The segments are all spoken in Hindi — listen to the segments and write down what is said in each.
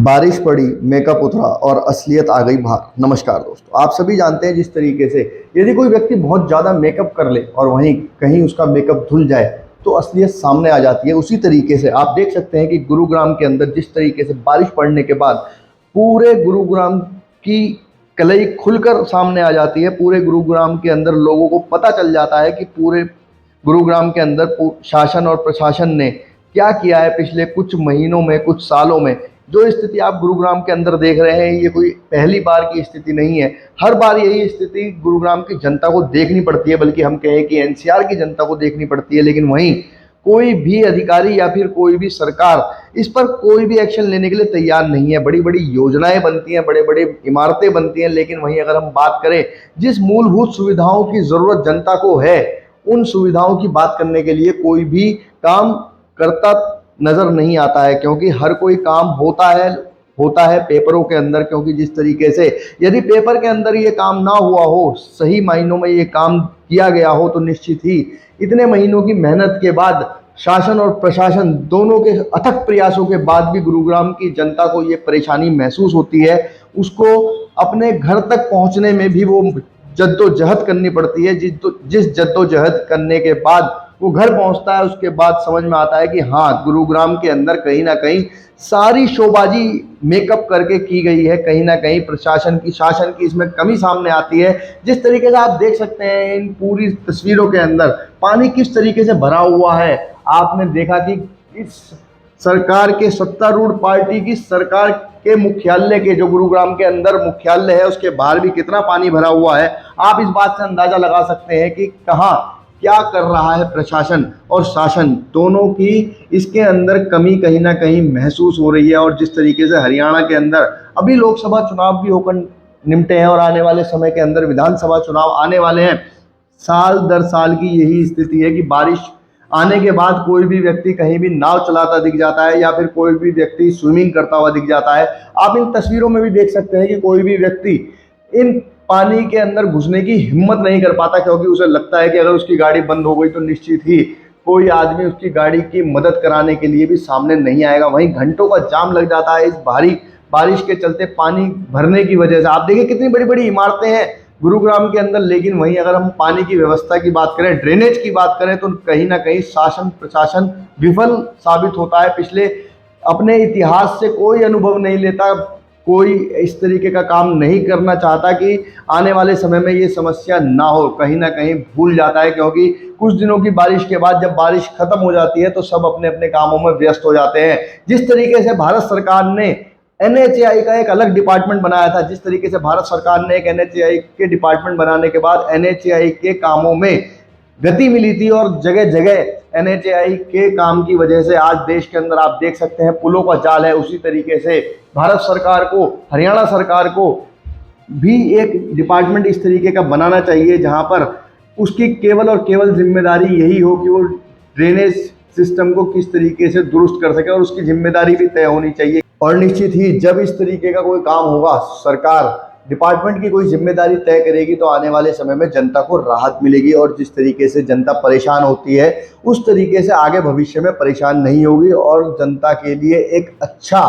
बारिश पड़ी, मेकअप उतरा और असलियत आ गई बाहर। नमस्कार दोस्तों, आप सभी जानते हैं जिस तरीके से यदि कोई व्यक्ति बहुत ज़्यादा मेकअप कर ले और वहीं कहीं उसका मेकअप धुल जाए तो असलियत सामने आ जाती है। उसी तरीके से आप देख सकते हैं कि गुरुग्राम के अंदर जिस तरीके से बारिश पड़ने के बाद पूरे गुरुग्राम की कलई खुलकर सामने आ जाती है। पूरे गुरुग्राम के अंदर लोगों को पता चल जाता है कि पूरे गुरुग्राम के अंदर शासन और प्रशासन ने क्या किया है पिछले कुछ महीनों में, कुछ सालों में। जो स्थिति आप गुरुग्राम के अंदर देख रहे हैं, ये कोई पहली बार की स्थिति नहीं है। हर बार यही स्थिति गुरुग्राम की जनता को देखनी पड़ती है, बल्कि हम कहें कि एनसीआर की जनता को देखनी पड़ती है। लेकिन वहीं कोई भी अधिकारी या फिर कोई भी सरकार इस पर कोई भी एक्शन लेने के लिए तैयार नहीं है। बड़ी बड़ी योजनाएं बनती हैं, बड़े बड़े इमारतें बनती हैं, लेकिन वहीं अगर हम बात करें जिस मूलभूत सुविधाओं की ज़रूरत जनता को है, उन सुविधाओं की बात करने के लिए कोई भी काम करता नजर नहीं आता है। क्योंकि हर कोई काम होता है पेपरों के अंदर। क्योंकि जिस तरीके से यदि पेपर के अंदर ये काम ना हुआ हो, सही मायनों में ये काम किया गया हो, तो निश्चित ही इतने महीनों की मेहनत के बाद शासन और प्रशासन दोनों के अथक प्रयासों के बाद भी गुरुग्राम की जनता को ये परेशानी महसूस होती है। उसको अपने घर तक पहुंचने में भी वो जद्दोजहद करनी पड़ती है। जिस जद्दोजहद करने के बाद वो घर पहुंचता है, उसके बाद समझ में आता है कि हाँ, गुरुग्राम के अंदर कहीं ना कहीं सारी शोबाजी मेकअप करके की गई है। कहीं ना कहीं प्रशासन की, शासन की इसमें कमी सामने आती है। जिस तरीके से आप देख सकते हैं इन पूरी तस्वीरों के अंदर पानी किस तरीके से भरा हुआ है। आपने देखा कि इस सरकार के सत्तारूढ़ पार्टी की सरकार के मुख्यालय के, जो गुरुग्राम के अंदर मुख्यालय है, उसके बाहर भी कितना पानी भरा हुआ है। आप इस बात से अंदाजा लगा सकते हैं कि कहाँ क्या कर रहा है प्रशासन और शासन, दोनों की इसके अंदर कमी कहीं ना कहीं महसूस हो रही है। और जिस तरीके से हरियाणा के अंदर अभी लोकसभा चुनाव भी होकर निपटे हैं और आने वाले समय के अंदर विधानसभा चुनाव आने वाले हैं, साल दर साल की यही स्थिति है कि बारिश आने के बाद कोई भी व्यक्ति कहीं भी नाव चलाता दिख जाता है या फिर कोई भी व्यक्ति स्विमिंग करता हुआ दिख जाता है। आप इन तस्वीरों में भी देख सकते हैं कि कोई भी व्यक्ति इन पानी के अंदर घुसने की हिम्मत नहीं कर पाता, क्योंकि उसे लगता है कि अगर उसकी गाड़ी बंद हो गई तो निश्चित ही कोई आदमी उसकी गाड़ी की मदद कराने के लिए भी सामने नहीं आएगा। वहीं घंटों का जाम लग जाता है इस भारी बारिश के चलते, पानी भरने की वजह से। आप देखिए कितनी बड़ी बड़ी इमारतें हैं गुरुग्राम के अंदर, लेकिन वहीं अगर हम पानी की व्यवस्था की बात करें, ड्रेनेज की बात करें, तो कहीं ना कहीं शासन प्रशासन विफल साबित होता है। पिछले अपने इतिहास से कोई अनुभव नहीं लेता, कोई इस तरीके का काम नहीं करना चाहता कि आने वाले समय में ये समस्या ना हो। कहीं ना कहीं भूल जाता है, क्योंकि कुछ दिनों की बारिश के बाद जब बारिश खत्म हो जाती है तो सब अपने अपने कामों में व्यस्त हो जाते हैं। जिस तरीके से भारत सरकार ने एनएचएआई का एक अलग डिपार्टमेंट बनाया था, जिस तरीके से भारत सरकार ने एक एनएचएआई के डिपार्टमेंट बनाने के बाद एनएचएआई के कामों में गति मिली थी और जगह जगह एनएचएआई के काम की वजह से आज देश के अंदर आप देख सकते हैं पुलों का जाल है। उसी तरीके से भारत सरकार को, हरियाणा सरकार को भी एक डिपार्टमेंट इस तरीके का बनाना चाहिए जहां पर उसकी केवल और केवल जिम्मेदारी यही हो कि वो ड्रेनेज सिस्टम को किस तरीके से दुरुस्त कर सके, और उसकी जिम्मेदारी भी तय होनी चाहिए। और निश्चित ही जब इस तरीके का कोई काम होगा, सरकार डिपार्टमेंट की कोई जिम्मेदारी तय करेगी, तो आने वाले समय में जनता को राहत मिलेगी। और जिस तरीके से जनता परेशान होती है उस तरीके से आगे भविष्य में परेशान नहीं होगी और जनता के लिए एक अच्छा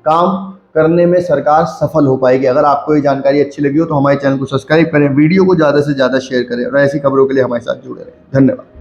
काम करने में सरकार सफल हो पाएगी। अगर आपको ये जानकारी अच्छी लगी हो तो हमारे चैनल को सब्सक्राइब करें, वीडियो को ज़्यादा से ज़्यादा शेयर करें और ऐसी खबरों के लिए हमारे साथ जुड़े रहें। धन्यवाद।